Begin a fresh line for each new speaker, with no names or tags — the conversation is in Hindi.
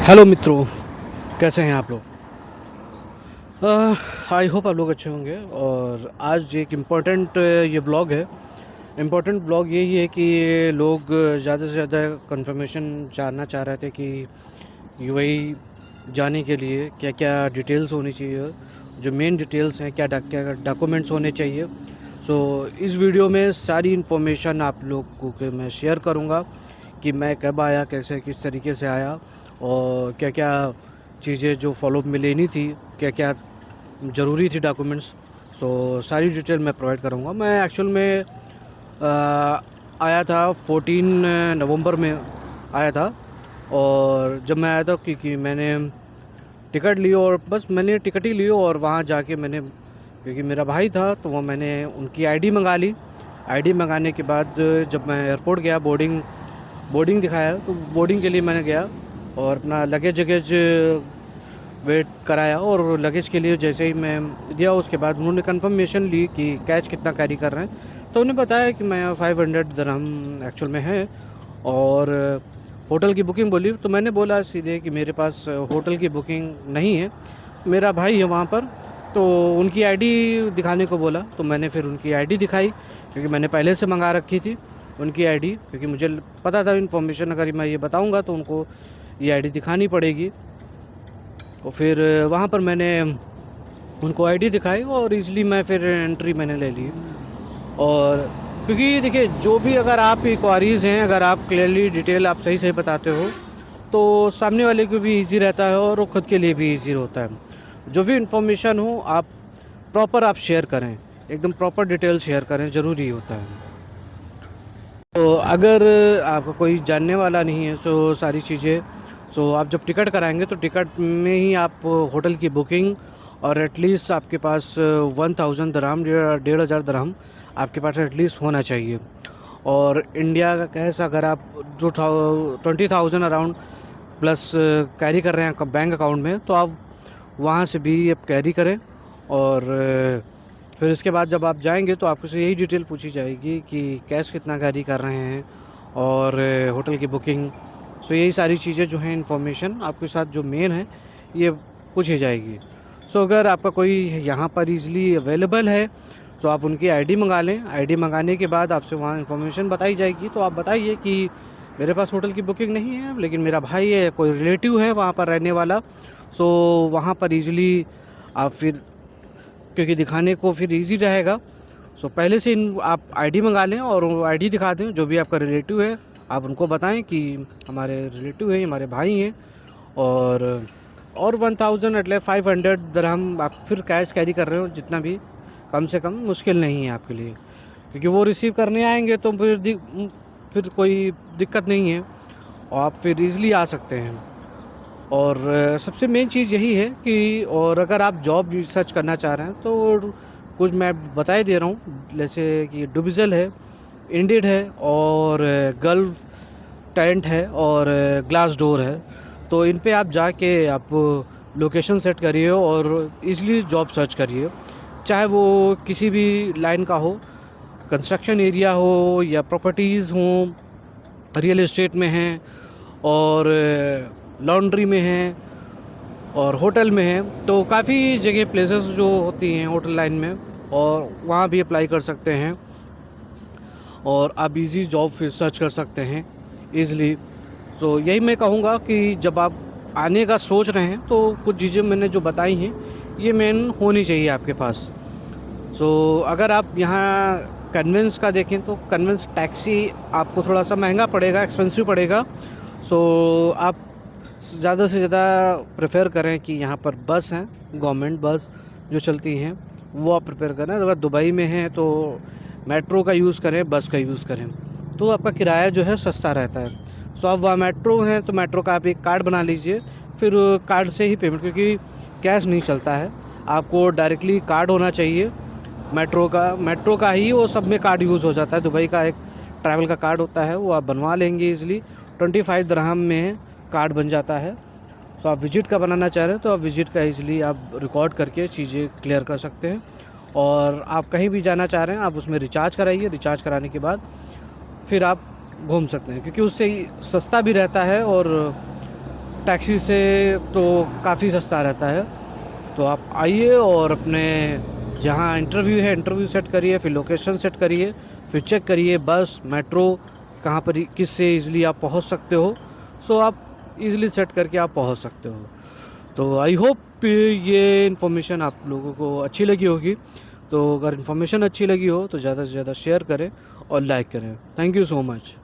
हेलो मित्रों, कैसे हैं आप लोग? आई होप आप लोग अच्छे होंगे। और आज एक इम्पोर्टेंट ये व्लॉग है। इम्पोर्टेंट व्लॉग यही है कि लोग ज़्यादा से ज़्यादा कंफर्मेशन जानना चाह रहे थे कि यूएई जाने के लिए क्या क्या डिटेल्स होनी चाहिए, जो मेन डिटेल्स हैं, क्या डॉक्यूमेंट्स होने चाहिए। सो इस वीडियो में सारी इन्फॉर्मेशन आप लोग को मैं शेयर करूँगा कि मैं कब आया, कैसे किस तरीके से आया और क्या क्या चीज़ें जो फॉलोअप में लेनी थी, क्या क्या ज़रूरी थी डॉक्यूमेंट्स। सो सारी डिटेल मैं प्रोवाइड करूँगा। मैं एक्चुअल में आया था 14 नवंबर में आया था। और जब मैं आया था, क्योंकि मैंने टिकट ली और बस मैंने टिकट ही ली और वहाँ जाके मैंने, क्योंकि मेरा भाई था तो वो मैंने उनकी आईडी मंगा ली। आईडी मंगाने के बाद जब मैं एयरपोर्ट गया, बोर्डिंग दिखाया तो बोर्डिंग के लिए मैंने गया और अपना लगेज वेट कराया। और लगेज के लिए जैसे ही मैं दिया, उसके बाद उन्होंने कंफर्मेशन ली कि कैश कितना कैरी कर रहे हैं। तो उन्हें बताया कि मैं 500 दिरहम एक्चुअल में है। और होटल की बुकिंग बोली तो मैंने बोला सीधे कि मेरे पास होटल की बुकिंग नहीं है, मेरा भाई है वहाँ पर। तो उनकी आईडी दिखाने को बोला तो मैंने फिर उनकी आईडी दिखाई, क्योंकि मैंने पहले से मंगा रखी थी उनकी आईडी, क्योंकि मुझे पता था इन्फॉर्मेशन अगर मैं ये बताऊंगा तो उनको ये आईडी दिखानी पड़ेगी। तो फिर वहाँ पर मैंने उनको आईडी दिखाई और इजली मैं फिर एंट्री मैंने ले ली। और क्योंकि देखिए, जो भी अगर आप इंक्वायरीज़ हैं, अगर आप क्लियरली डिटेल आप सही सही बताते हो तो सामने वाले को भी इजी रहता है और वो खुद के लिए भी इजी होता है। जो भी इन्फॉर्मेशन हो आप प्रॉपर आप शेयर करें, एकदम प्रॉपर डिटेल शेयर करें, ज़रूरी होता है। तो अगर आपका कोई जानने वाला नहीं है सो सारी चीज़ें, सो आप जब टिकट कराएंगे तो टिकट में ही आप होटल की बुकिंग और एटलीस्ट आपके पास 1000 दरहम, 1500 दरहम आपके पास एटलीस्ट होना चाहिए। और इंडिया का कैश अगर आप जो 20,000 अराउंड प्लस कैरी कर रहे हैं बैंक अकाउंट में, तो आप वहाँ से भी आप कैरी करें। और फिर इसके बाद जब आप जाएंगे तो आपको से यही डिटेल पूछी जाएगी कि कैश कितना कैरी कर रहे हैं और होटल की बुकिंग। सो यही सारी चीज़ें जो हैं, इन्फॉर्मेशन आपके साथ जो मेन है ये पूछी जाएगी। सो अगर आपका कोई यहाँ पर ईज़िली अवेलेबल है तो आप उनकी आईडी मंगा लें। आईडी मंगाने के बाद आपसे वहाँ इन्फॉर्मेशन बताई जाएगी, तो आप बताइए कि मेरे पास होटल की बुकिंग नहीं है लेकिन मेरा भाई है, कोई रिलेटिव है वहाँ पर रहने वाला। सो वहाँ पर ईज़िली आप फिर, क्योंकि दिखाने को फिर इजी रहेगा, सो पहले से इन आप आईडी मंगा लें और वो आईडी दिखा दें। जो भी आपका रिलेटिव है आप उनको बताएं कि हमारे रिलेटिव हैं, हमारे भाई हैं। और 1000 एटले 500 दरहम आप फिर कैश कैरी कर रहे हो, जितना भी कम से कम मुश्किल नहीं है आपके लिए, क्योंकि वो रिसीव करने आएंगे तो फिर कोई दिक्कत नहीं है और आप फिर ईज़िली आ सकते हैं। और सबसे मेन चीज़ यही है कि, और अगर आप जॉब रिसर्च करना चाह रहे हैं तो कुछ मैं बता ही दे रहा हूँ, जैसे कि डुबिज़ल है, इंडिड है और गल्फ टैलेंट है और ग्लास डोर है। तो इन पे आप जाके आप लोकेशन सेट करिए और इजीली जॉब सर्च करिए, चाहे वो किसी भी लाइन का हो, कंस्ट्रक्शन एरिया हो या प्रॉपर्टीज़ हों, रियल एस्टेट में हैं और लॉन्ड्री में हैं और होटल में हैं। तो काफ़ी जगह प्लेसेस जो होती हैं होटल लाइन में, और वहाँ भी अप्लाई कर सकते हैं और आप इजी जॉब फिर सर्च कर सकते हैं ईज़िली। तो यही मैं कहूँगा कि जब आप आने का सोच रहे हैं तो कुछ चीज़ें मैंने जो बताई हैं ये मेन होनी चाहिए आपके पास। सो अगर आप यहाँ कन्वेंस का देखें तो कन्वेंस टैक्सी आपको थोड़ा सा महंगा पड़ेगा, एक्सपेंसिव पड़ेगा। सो आप ज़्यादा से ज़्यादा प्रेफर करें कि यहाँ पर बस हैं, गवर्नमेंट बस जो चलती हैं वो आप प्रेफर करें। अगर दुबई में हैं तो मेट्रो का यूज़ करें, बस का यूज़ करें, तो आपका किराया जो है सस्ता रहता है। सो आप वहाँ मेट्रो हैं तो मेट्रो का आप एक कार्ड बना लीजिए, फिर कार्ड से ही पेमेंट, क्योंकि कैश नहीं चलता है, आपको डायरेक्टली कार्ड होना चाहिए मेट्रो का ही वो सब में कार्ड यूज़ हो जाता है। दुबई का एक ट्रैवल का कार्ड होता है, वो आप बनवा लेंगे ईज़िली, 25 दिरहम में कार्ड बन जाता है। तो आप विज़िट का बनाना चाह रहे हैं तो आप विज़िट का ईज़िली आप रिकॉर्ड करके चीज़ें क्लियर कर सकते हैं। और आप कहीं भी जाना चाह रहे हैं आप उसमें रिचार्ज कराइए, रिचार्ज कराने के बाद फिर आप घूम सकते हैं, क्योंकि उससे सस्ता भी रहता है और टैक्सी से तो काफ़ी सस्ता रहता है। तो आप आइए और अपने जहाँ इंटरव्यू है इंटरव्यू सेट करिए, फिर लोकेशन सेट करिए, फिर चेक करिए बस, मेट्रो कहाँ पर किससे ईज़िली आप पहुँच सकते हो। सो आप ईज़िली सेट करके आप पहुँच सकते हो। तो आई होप ये इन्फॉर्मेशन आप लोगों को अच्छी लगी होगी। तो अगर इन्फॉर्मेशन अच्छी लगी हो तो ज़्यादा से ज़्यादा शेयर करें और लाइक करें। Thank you so much.